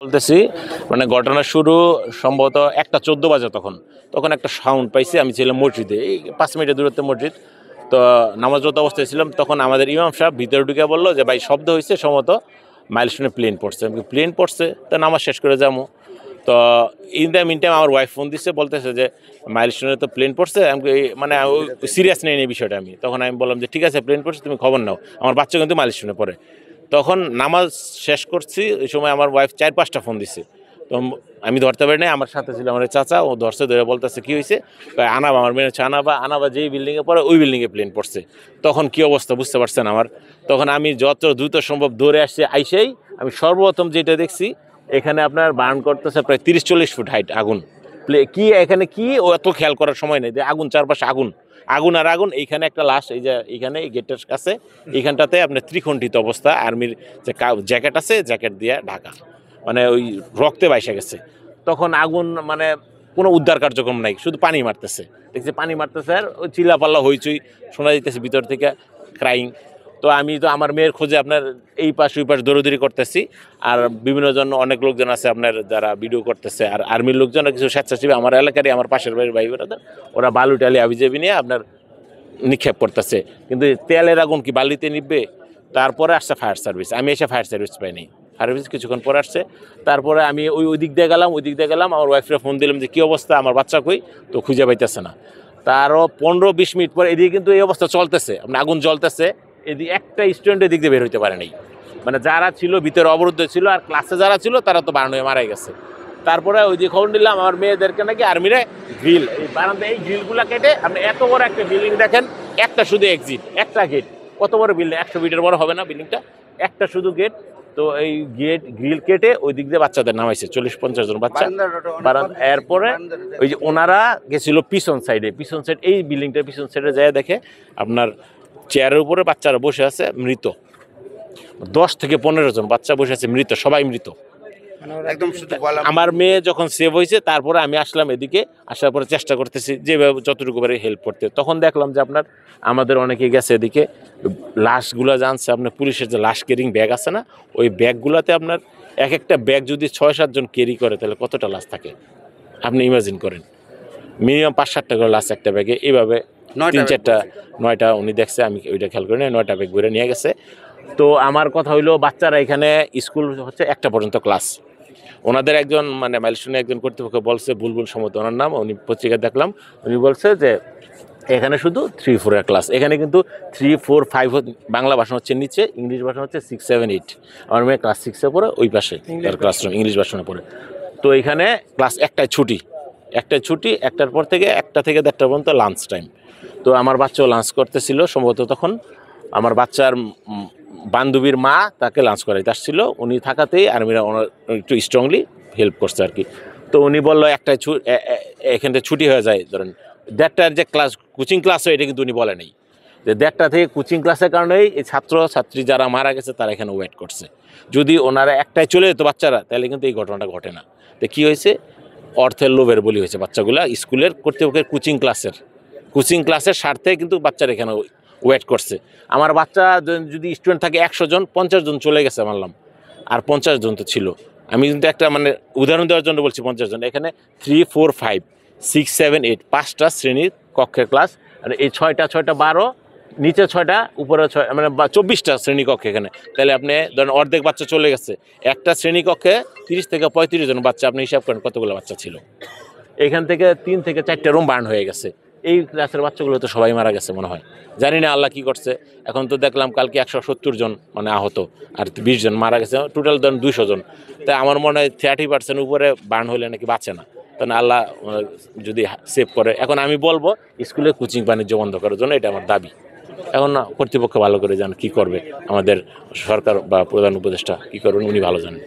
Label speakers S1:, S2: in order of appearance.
S1: বলতেছি মানে ঘটনা শুরু সম্ভবত 1:14 বাজে। তখন তখন একটা সাউন্ড পাইছি, আমি ছিলাম মসজিদে, এই 5 মিনিটের দূরত্বে মসজিদ। তো নামাজরত অবস্থায় ছিলাম, তখন আমাদের ইমাম সাহেব ভিতরে ঢুকে বললো যে ভাই শব্দ হয়েছে, সম্ভবত মাইলস্টোনে প্লেন পড়ছে। আমি প্লেন পড়ছে, তো নামাজ শেষ করে যাবো। তো ইন দ্য মিন টাইম আমার ওয়াইফ ফোন দিচ্ছে, বলতেছে যে মাইলস্টোনে তো প্লেন পড়ছে। আমি মানে সিরিয়াস নেই এই বিষয়টা। তখন আমি বললাম যে ঠিক আছে প্লেন পড়ছে, তুমি খবর নাও, আমার বাচ্চা কিন্তু মাইলস্টোনে পড়ে। তখন নামাজ শেষ করছি, ওই সময় আমার ওয়াইফ 4-5টা ফোন দিছে। তো আমি ধরতে পারি নাই, আমার সাথে ছিল আমার চাচা, ও ধরছে, ধরে বলতেছে কী হয়েছে, আনাবা, আমার মেয়ে হচ্ছে আনাবা যেই বিল্ডিংয়ে পড়ে ওই বিল্ডিংয়ে প্লেন পড়ছে। তখন কি অবস্থা বুঝতে পারছেন আমার। তখন আমি যত দ্রুত সম্ভব দৌড়ে আসছি, আইসেই আমি সর্বপ্রথম যেটা দেখছি, এখানে আপনার বার্ন করতেছে প্রায় 30-40 ফুট হাইট আগুন। কি এখানে কি ও এত খেয়াল করার সময় নেই যে আগুন, চারপাশে আগুন আগুন আর আগুন। এইখানে একটা লাশ, এই যে এইখানে গেটের কাছে এইখানটাতে আপনার ত্রিখণ্ডিত অবস্থা, আর্মির যে জ্যাকেট আছে, জ্যাকেট দিয়ে ঢাকা, মানে ওই রক্তে বাইসে গেছে। তখন আগুন, মানে কোনো উদ্ধার কার্যক্রম নাই, শুধু পানি মারতেছে, দেখছি পানি মারতেছে, আর ওই চিল্লাপাল্লা হইচই শোনা যেতেছে ভিতর থেকে, ক্রাইং। তো আমি তো আমার মেয়ের খোঁজে আপনার এই পাশ ওই পাশ দৌড়দৌড়ি করতেছি। আর বিভিন্ন জন, অনেক লোকজন আছে আপনার যারা ভিডিও করতেছে, আর আর্মির লোকজন, কিছু স্বেচ্ছাসেবী আমার এলাকারই, আমার পাশের বাড়ির ভাই বোনেরা, ওরা বালু টালি আবিজাবি নিয়ে আপনার নিক্ষেপ করতেছে। কিন্তু তেলের আগুন কি বালিতে নিববে? তারপরে আসছে ফায়ার সার্ভিস, আমি এসে ফায়ার সার্ভিস পাইনি। ফায়ার সার্ভিস কিছুক্ষণ পরে আসছে। তারপরে আমি ওই দিক দিয়ে গেলাম, আমার ওয়াইফরা ফোন দিলাম যে কী অবস্থা, আমার বাচ্চা কই, তো খুঁজে পাইতেছে না। তারও 15-20 মিনিট পরে এদিকে কিন্তু এই অবস্থা চলতেছে, আপনার আগুন জ্বলতেছে। এদিকে একটা স্টুডেন্ট এদিক দিয়ে বের হইতে পারে নাই, মানে যারা ছিল ভিতরে অবরুদ্ধ ছিল, আর ক্লাসে যারা ছিল তারা তো বারান্দায় হয়ে মারাই গেছে। তারপরে ওই যে খবর নিলাম আমার মেয়েদেরকে নাকি আর্মিরে গ্রিল, এই বারান্দায় এই গ্রিলগুলো কেটে, আপনি এত বড় একটা বিল্ডিং দেখেন, একটা শুধু এক্সিট, একটা গেট, কত বড় বিল্ডিং, 100 ফিটের বড় হবে না বিল্ডিংটা, একটা শুধু গেট। তো এই গেট গ্রিল কেটে ওই দিক দিয়ে বাচ্চাদের নামাইছে, 40-50 জন বাচ্চা। এরপরে ওই যে ওনারা গেছিল পিছন সাইড, এই বিল্ডিংটার পিছন সাইডে যায়, দেখে আপনার চেয়ারের উপরে বাচ্চারা বসে আছে মৃত, 10-15 জন বাচ্চা বসে আছে মৃত, সবাই মৃত। আমার মেয়ে যখন সেভ হয়েছে, তারপরে আমি আসলাম এদিকে, আসার পরে চেষ্টা করতেছি যেভাবে যতটুকু পারে হেল্প করতে। তখন দেখলাম যে আপনার আমাদের অনেকে গেছে এদিকে, লাশগুলো জানছে আপনার, পুলিশের যে লাশ ক্যারিং ব্যাগ আছে না, ওই ব্যাগগুলোতে আপনার এক একটা ব্যাগ যদি 6-7 জন ক্যারি করে, তাহলে কতটা লাশ থাকে আপনি ইমাজিন করেন। মিনিমাম 5-7টা করে লাশ একটা ব্যাগে, এইভাবে 3-4টা-9টা উনি দেখছে, আমি ওইটা খেয়াল করি না, 9টা ব্যাগ ঘুরে নিয়ে গেছে। তো আমার কথা হইলো, বাচ্চারা এখানে স্কুল হচ্ছে 1টা পর্যন্ত ক্লাস। ওনাদের একজন, মানে মাইলস্টোনে একজন কর্তৃপক্ষ বলছে, বুলবুল সম্মত ওনার নাম, উনি পত্রিকা দেখলাম, উনি বলছে যে এখানে শুধু 3-4 ক্লাস, এখানে কিন্তু 3-4-5 বাংলা ভাষণ হচ্ছে নিচে, ইংলিশ ভাষণ হচ্ছে 6-7-8। আমার মেয়ে ক্লাস 6-এ পড়ে, ওই পাশে তার ক্লাসরুম ইংলিশ ভাষণে পড়ে। তো এখানে ক্লাস 1টায় ছুটি, 1টার পর থেকে 1টা থেকে 1:30 পর্যন্ত লাঞ্চ টাইম। তো আমার বাচ্চাও লাঞ্চ করতেছিল সম্ভবত, তখন আমার বাচ্চার বান্ধবীর মা তাকে লাঞ্চ করাইতে আসছিল, উনি থাকাতেই আর্মিরা একটু স্ট্রংলি হেল্প করছে আর কি। তো উনি বললো একটাই এখান থেকে ছুটি হয়ে যায়, ধরেন 1:30টার যে ক্লাস, কোচিং ক্লাস হয়, এটা কিন্তু উনি বলে নেই যে 1:30 থেকে কোচিং ক্লাসের কারণেই এই ছাত্রছাত্রী যারা মারা গেছে তারা এখানে ওয়েট করছে। যদি ওনারা 1টায় চলে যেত বাচ্চারা, তাহলে কিন্তু এই ঘটনাটা ঘটে না। তো কী হয়েছে, অর্থের লোভের বলি হয়েছে বাচ্চাগুলা, স্কুলের কর্তৃপক্ষের কোচিং ক্লাসের স্বার্থে কিন্তু বাচ্চারা এখানে ওয়েট করছে। আমার বাচ্চা যদি স্টুডেন্ট থাকে 100 জন, 50 জন চলে গেছে মানলাম, আর 50 জন তো ছিল। আমি কিন্তু একটা মানে উদাহরণ দেওয়ার জন্য বলছি 50 জন। এখানে 3-4-5-6-7-8 5টা শ্রেণীর কক্ষের ক্লাস, আর এই 6টা 12, নিচে 6টা, উপরে 6, মানে 24টা শ্রেণীকক্ষ এখানে। তাহলে আপনি ধরেন অর্ধেক বাচ্চা চলে গেছে, একটা শ্রেণীকক্ষে 30 থেকে 35 জন বাচ্চা, আপনি হিসাব করেন কতগুলো বাচ্চা ছিল। এখান থেকে 3 থেকে 4টা রুম বার্ন হয়ে গেছে। এই ক্লাসের বাচ্চাগুলো তো সবাই মারা গেছে মনে হয়, জানি না আল্লাহ কী করছে। এখন তো দেখলাম কালকে 170 জন মানে আহত, আর 20 জন মারা গেছে, টোটাল ধরেন 200 জন। তাই আমার মনে হয় 30% উপরে বার্ন হলে নাকি বাঁচে না। তখন আল্লাহ যদি সেভ করে, এখন আমি বলবো স্কুলে কোচিং বাণিজ্য বন্ধ করার জন্য, এটা আমার দাবি। এখন কর্তৃপক্ষ ভালো করে জানেন কী করবে, আমাদের সরকার বা প্রধান উপদেষ্টা কী করবেন উনি ভালো জানেন।